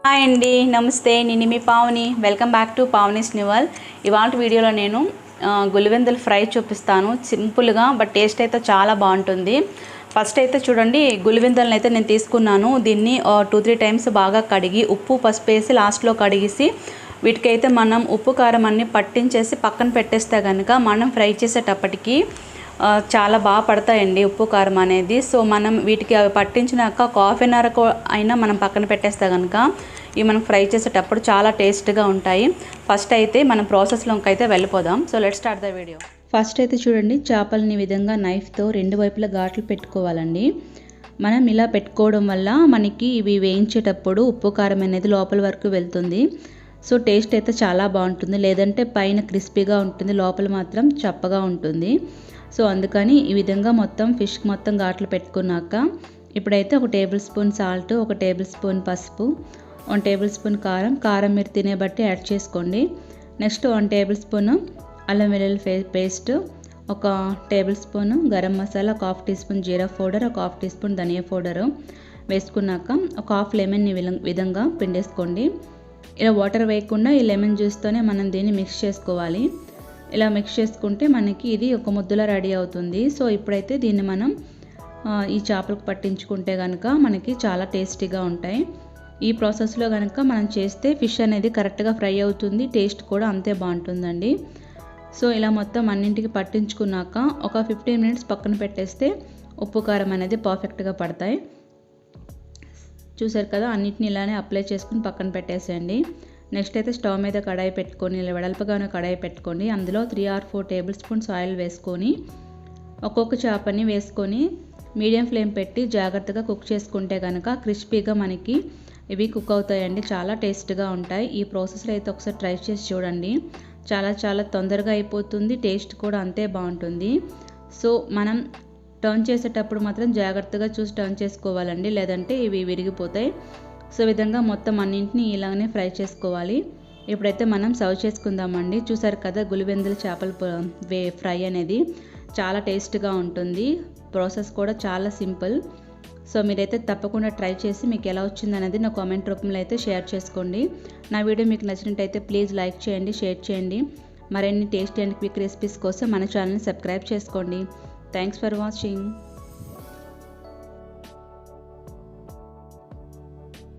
Hi అండి, నమస్తే. నేను మీ Pavani. Welcome back to Pavani's new world. ఇవాళ వీడియోలో నేను గులివెందుల ఫ్రై చూపిస్తాను. సింపుల్గా బట్ టేస్ట్ అయితే చాలా బాగుంటుంది. ఫస్ట్ అయితే చూడండి, గులివెందులను అయితే నేను తీసుకున్నాను. దీన్ని 2-3 టైమ్స్ బాగా కడిగి ఉప్పు పసుపు వేసి లాస్ట్లో కడిగేసి వీటికైతే మనం ఉప్పు కారం అన్నీ పట్టించేసి పక్కన పెట్టేస్తే కనుక మనం ఫ్రై చేసేటప్పటికి చాలా బాగా పడతాయండి ఉప్పు కారం అనేది. సో మనం వీటికి అవి పట్టించినాక హాఫ్ అన్ అవర్ అయినా మనం పక్కన పెట్టేస్తే కనుక ఇవి మనం ఫ్రై చేసేటప్పుడు చాలా టేస్ట్గా ఉంటాయి. ఫస్ట్ అయితే మనం ప్రాసెస్లోకి అయితే వెళ్ళిపోదాం. So let's start the video. First అయితే చూడండి, చేపలని విధంగా నైఫ్తో 2 వైపులా ఘాట్లు పెట్టుకోవాలండి. మనం ఇలా పెట్టుకోవడం వల్ల మనకి ఇవి వేయించేటప్పుడు ఉప్పు కారం అనేది లోపల వరకు వెళ్తుంది. సో టేస్ట్ అయితే చాలా బాగుంటుంది. లేదంటే పైన క్రిస్పీగా ఉంటుంది, లోపల మాత్రం చప్పగా ఉంటుంది. సో అందుకని ఈ విధంగా మొత్తం ఫిష్కి మొత్తం ఘాట్లు పెట్టుకున్నాక ఇప్పుడైతే 1 table spoon salt, 1 table spoon పసుపు, 1 టేబుల్ స్పూన్ కారం మీరు తినే బట్టి యాడ్ చేసుకోండి. నెక్స్ట్ 1 టేబుల్ స్పూన్ అల్లం వెల్లుల్లి paste, 1 tablespoon garam masala, 1 half teaspoon jeera powder, 1 half teaspoon dhania powder వేసుకున్నాక 1 హాఫ్ లెమన్ విధంగా పిండేసుకోండి. ఇలా వాటర్ వేయకుండా ఈ లెమన్ జ్యూస్తోనే మనం దీన్ని మిక్స్ చేసుకోవాలి. ఇలా మిక్స్ చేసుకుంటే మనకి ఇది ఒక ముద్దలా రెడీ అవుతుంది. సో ఇప్పుడైతే దీన్ని మనం ఈ చేపలకు పట్టించుకుంటే కనుక మనకి చాలా టేస్టీగా ఉంటాయి. ఈ ప్రాసెస్లో కనుక మనం చేస్తే ఫిష్ అనేది కరెక్ట్గా ఫ్రై అవుతుంది, టేస్ట్ కూడా అంతే బాగుంటుందండి. సో ఇలా మొత్తం అన్నింటికి పట్టించుకున్నాక ఒక 15 మినిట్స్ పక్కన పెట్టేస్తే ఉప్పు కారం అనేది పర్ఫెక్ట్గా పడతాయి. చూసారు కదా, అన్నిటిని ఇలానే అప్లై చేసుకుని పక్కన పెట్టేసేయండి. నెక్స్ట్ అయితే స్టవ్ మీద కడాయి పెట్టుకొని, ఇలా వెడల్పుగానే కడాయి పెట్టుకోండి. అందులో 3 or 4 టేబుల్ స్పూన్స్ ఆయిల్ వేసుకొని ఒక్కొక్క చేపని వేసుకొని మీడియం ఫ్లేమ్ పెట్టి జాగ్రత్తగా కుక్ చేసుకుంటే కనుక క్రిస్పీగా మనకి ఇవి కుక్ అవుతాయండి. చాలా టేస్ట్గా ఉంటాయి. ఈ ప్రాసెస్లో అయితే ఒకసారి ట్రై చేసి చూడండి. చాలా తొందరగా అయిపోతుంది, టేస్ట్ కూడా అంతే బాగుంటుంది. సో మనం టర్న్ చేసేటప్పుడు మాత్రం జాగ్రత్తగా చూసి టర్న్ చేసుకోవాలండి, లేదంటే ఇవి విరిగిపోతాయి. సో విధంగా మొత్తం అన్నింటినీ ఇలానే ఫ్రై చేసుకోవాలి. ఇప్పుడైతే మనం సర్వ్ చేసుకుందామండి. చూసారు కదా, గులివెందుల చేపల ఫ్రై అనేది చాలా టేస్ట్గా ఉంటుంది. ప్రాసెస్ కూడా చాలా సింపుల్. సో మీరైతే తప్పకుండా ట్రై చేసి మీకు ఎలా వచ్చింది అనేది నా కామెంట్ రూపంలో అయితే షేర్ చేసుకోండి. నా వీడియో మీకు నచ్చినట్టయితే ప్లీజ్ లైక్ చేయండి, షేర్ చేయండి. మరిన్ని టేస్టీ అండ్ క్విక్ రెసిపీస్ కోసం మన ఛానల్ని సబ్స్క్రైబ్ చేసుకోండి. Thanks for watching.